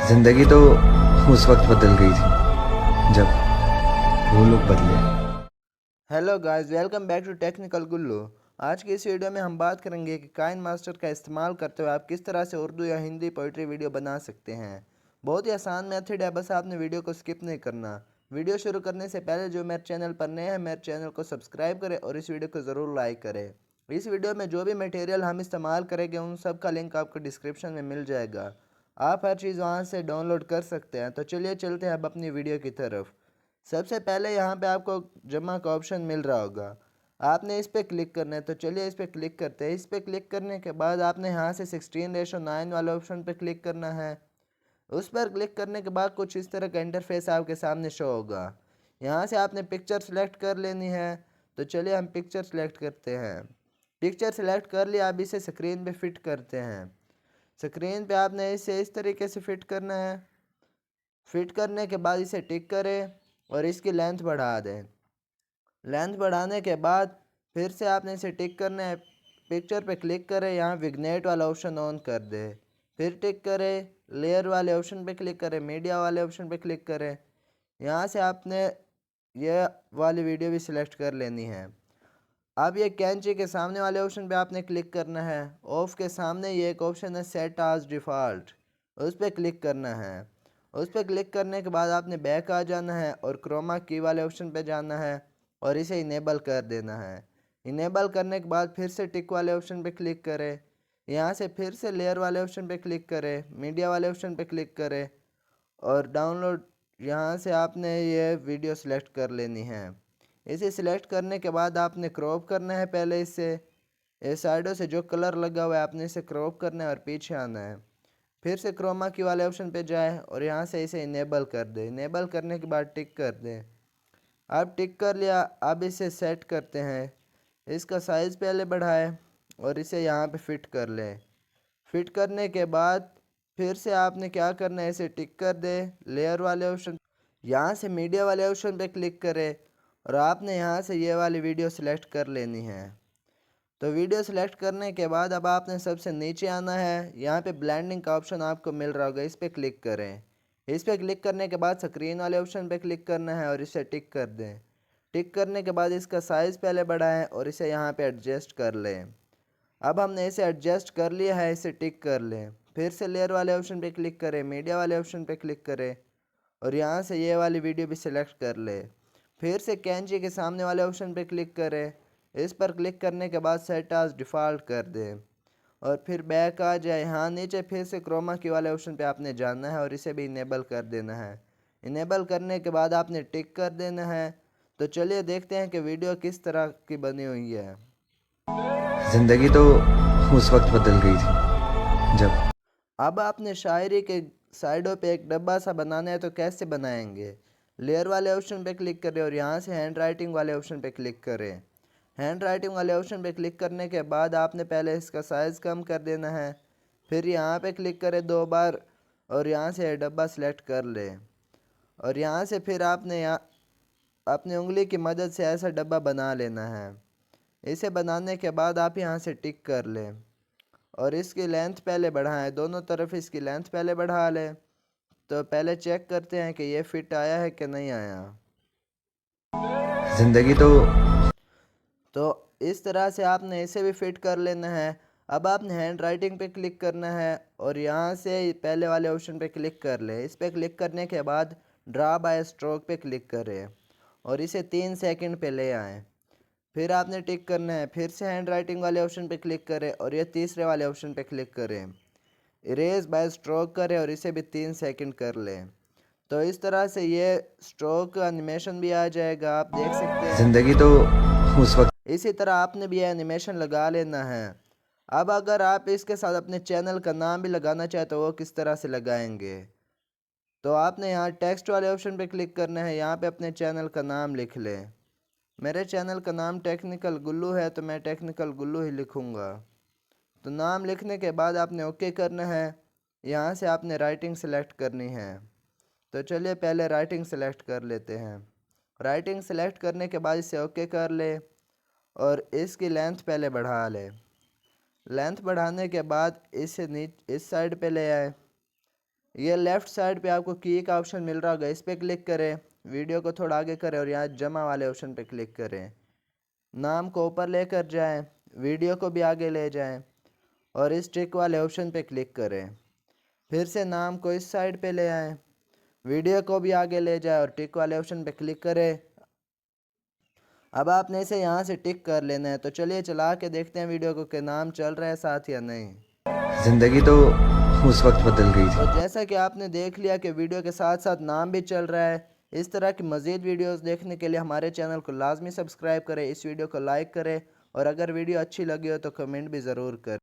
जिंदगी तो उस वक्त बदल गई थी जब वो लोग बदले। Hello guys, welcome back to technical Gullu. आज की इस वीडियो में हम बात करेंगे कि काइन मास्टर का इस्तेमाल करते हुए आप किस तरह से उर्दू या हिंदी पोइट्री वीडियो बना सकते हैं। बहुत ही आसान मेथड है, बस आपने वीडियो को स्किप नहीं करना। वीडियो शुरू करने से पहले जो मेरे चैनल पर नए हैं, मेरे चैनल को सब्सक्राइब करें और इस वीडियो को ज़रूर लाइक करें। इस वीडियो में जो भी मटेरियल हम इस्तेमाल करेंगे उन सब का लिंक आपको डिस्क्रिप्शन में मिल जाएगा। आप हर चीज़ वहाँ से डाउनलोड कर सकते हैं। तो चलिए चलते हैं अब अपनी वीडियो की तरफ। सबसे पहले यहाँ पे आपको जमा का ऑप्शन मिल रहा होगा, आपने इस पर क्लिक करना है। तो चलिए इस पर क्लिक करते हैं। इस पर क्लिक करने के बाद आपने यहाँ से 16:9 वाले ऑप्शन पर क्लिक करना है। उस पर क्लिक करने के बाद कुछ इस तरह का इंटरफेस आपके सामने शो होगा। यहाँ से आपने पिक्चर सेलेक्ट कर लेनी है। तो चलिए हम पिक्चर सेलेक्ट करते हैं। पिक्चर सेलेक्ट कर लिया, अब इसे स्क्रीन पे फिट करते हैं। स्क्रीन पे आपने इसे इस तरीके से फिट करना है। फिट करने के बाद इसे टिक करें और इसकी लेंथ बढ़ा दें। लेंथ बढ़ाने के बाद फिर से आपने इसे टिक करना है। पिक्चर पे क्लिक करें, यहाँ विग्नेट वाला ऑप्शन ऑन कर दें। फिर टिक करें, लेयर वाले ऑप्शन पे क्लिक करें, मीडिया वाले ऑप्शन पे क्लिक करें। यहाँ से आपने ये वाली वीडियो भी सिलेक्ट कर लेनी है। अब ये कैंची के सामने वाले ऑप्शन पे आपने क्लिक करना है। ऑफ के सामने ये एक ऑप्शन है सेट आज डिफ़ॉल्ट, उस पर क्लिक करना है। उस पर क्लिक करने के बाद आपने बैक आ जाना है और क्रोमा की वाले ऑप्शन पे जाना है और इसे इनेबल कर देना है। इनेबल करने के बाद फिर से टिक वाले ऑप्शन पे क्लिक करें। यहाँ से फिर से लेयर वाले ऑप्शन पे क्लिक करें, मीडिया वाले ऑप्शन पे क्लिक करें और डाउनलोड, यहाँ से आपने ये वीडियो सिलेक्ट कर लेनी है। इसे सिलेक्ट करने के बाद आपने क्रॉप करना है। पहले इससे इस साइडों से जो कलर लगा हुआ है आपने इसे क्रॉप करना है और पीछे आना है। फिर से क्रोमा की वाले ऑप्शन पे जाए और यहाँ से इसे इनेबल कर दें। इनेबल करने के बाद टिक कर दें। अब टिक कर लिया, अब इसे सेट करते हैं। इसका साइज़ पहले बढ़ाएं और इसे यहाँ पे फिट कर लें। फिट करने के बाद फिर से आपने क्या करना है, इसे टिक कर दें। लेयर वाले ऑप्शन, यहाँ से मीडिया वाले ऑप्शन पे क्लिक करें और आपने यहाँ से ये वाली वीडियो सेलेक्ट कर लेनी है। तो वीडियो सेलेक्ट करने के बाद अब आपने सबसे नीचे आना है। यहाँ पे ब्लेंडिंग का ऑप्शन आपको मिल रहा होगा, इस पर क्लिक करें। इस पर क्लिक करने के बाद स्क्रीन वाले ऑप्शन पे क्लिक करना है और इसे टिक कर दें। टिक करने के बाद इसका साइज़ पहले बढ़ाएं और इसे यहाँ पे एडजस्ट कर लें। अब हमने इसे एडजस्ट कर लिया है, इसे टिक कर लें। फिर से लेयर वाले ऑप्शन पे क्लिक करें, मीडिया वाले ऑप्शन पे क्लिक करें और यहाँ से ये वाली वीडियो भी सिलेक्ट कर लें। फिर से कैंची के सामने वाले ऑप्शन पे क्लिक करें। इस पर क्लिक करने के बाद सेट एज डिफ़ॉल्ट कर दें और फिर बैक आ जाए। यहाँ नीचे फिर से क्रोमा की वाले ऑप्शन पे आपने जाना है और इसे भी इनेबल कर देना है। इनेबल करने के बाद आपने टिक कर देना है। तो चलिए देखते हैं कि वीडियो किस तरह की बनी हुई है। जिंदगी तो उस वक्त बदल गई थी जब। अब आपने शायरी के साइडों पे एक डब्बा सा बनाना है, तो कैसे बनाएंगे। लेयर वाले ऑप्शन पे क्लिक करें और यहाँ से हैंड राइटिंग वाले ऑप्शन पे क्लिक करें। हैंड राइटिंग वाले ऑप्शन पे क्लिक करने के बाद आपने पहले इसका साइज़ कम कर देना है। फिर यहाँ पे क्लिक करें 2 बार और यहाँ से डब्बा सेलेक्ट कर लें और यहाँ से फिर आपने यहाँ अपनी उंगली की मदद से ऐसा डब्बा बना लेना है। इसे बनाने के बाद आप यहाँ से टिक कर लें और इसकी लेंथ पहले बढ़ाएं, दोनों तरफ इसकी लेंथ पहले बढ़ा लें। तो पहले चेक करते हैं कि ये फिट आया है कि नहीं आया। जिंदगी तो इस तरह से आपने इसे भी फिट कर लेना है। अब आपने हैंड राइटिंग पे क्लिक करना है और यहाँ से पहले वाले ऑप्शन पे क्लिक कर लें। इस पे क्लिक करने के बाद ड्रा बाय स्ट्रोक पे क्लिक करें और इसे 3 सेकंड पे ले आएँ। फिर आपने टिक करना है। फिर से हैंड राइटिंग वाले ऑप्शन पे क्लिक करें और ये तीसरे वाले ऑप्शन पे क्लिक करें। इरेज बाय स्ट्रोक करें और इसे भी 3 सेकंड कर लें। तो इस तरह से ये स्ट्रोक एनिमेशन भी आ जाएगा, आप देख सकते हैं। जिंदगी तो उस वक्त। इसी तरह आपने भी एनिमेशन लगा लेना है। अब अगर आप इसके साथ अपने चैनल का नाम भी लगाना चाहे तो वो किस तरह से लगाएंगे। तो आपने यहाँ टेक्स्ट वाले ऑप्शन पे क्लिक करना है, यहाँ पे अपने चैनल का नाम लिख लें। मेरे चैनल का नाम टेक्निकल गुल्लू है तो मैं टेक्निकल गुल्लू ही लिखूँगा। तो नाम लिखने के बाद आपने ओके करना है। यहाँ से आपने राइटिंग सेलेक्ट करनी है। तो चलिए पहले राइटिंग सेलेक्ट कर लेते हैं। राइटिंग सेलेक्ट करने के बाद इसे ओके कर ले और इसकी लेंथ पहले बढ़ा ले। लेंथ बढ़ाने के बाद इसे इस साइड पे ले आए। ये लेफ़्ट साइड पे आपको की का ऑप्शन मिल रहा होगा, इस पर क्लिक करें। वीडियो को थोड़ा आगे करें और यहाँ जमा वाले ऑप्शन पे क्लिक करें। नाम को ऊपर लेकर जाएं, वीडियो को भी आगे ले जाएं और इस टिक वाले ऑप्शन पे क्लिक करें। फिर से नाम को इस साइड पे ले आएं, वीडियो को भी आगे ले जाएं और टिक वाले ऑप्शन पे क्लिक करें। अब आपने इसे यहाँ से टिक कर लेना है। तो चलिए चला के देखते हैं वीडियो को कि नाम चल रहा है साथ या नहीं। ज़िंदगी तो उस वक्त बदल गई तो थी। जैसा कि आपने देख लिया कि वीडियो के साथ साथ नाम भी चल रहा है। इस तरह की मज़ीद वीडियोस देखने के लिए हमारे चैनल को लाजमी सब्सक्राइब करें, इस वीडियो को लाइक करें और अगर वीडियो अच्छी लगी हो तो कमेंट भी ज़रूर करें।